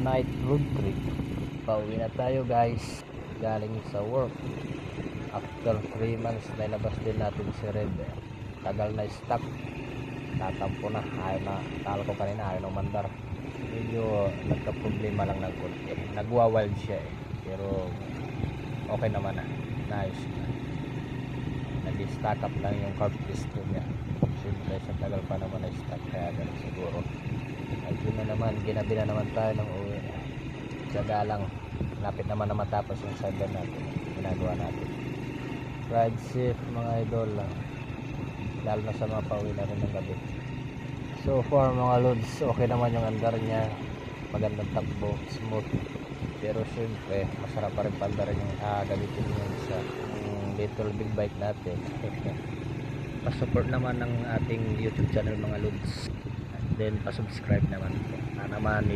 night road trip. Pauwi na tayo guys, galing sa work. After 3 months nailabas din natin si Red. Tagal na stuck, tatampo na, ayaw na, talo ko kanina, ayaw na umandar. Medyo nagka-problema lang ng konti, nagwa-wild siya pero okay naman na, nice na. Nag-stack up lang yung carb piston niya. Siyempre sa tagal pa naman na stuck, kaya ganun siguro. At yun na naman, ginabi na naman tayo ng uwi. Tiyaga lang, lapit naman na matapos yung sidebar natin, ginagawa natin. Ride safe mga idol, lalo na sa mga pauwi na rin ng gabi. So far mga loads, okay naman yung andar niya, magandang takbo, smooth. Pero syempre masarap pa rin pandarin yung gamitin yung sa little big bike natin. Pa-support naman ng ating YouTube channel mga loads, and then pa-subscribe naman po. Naman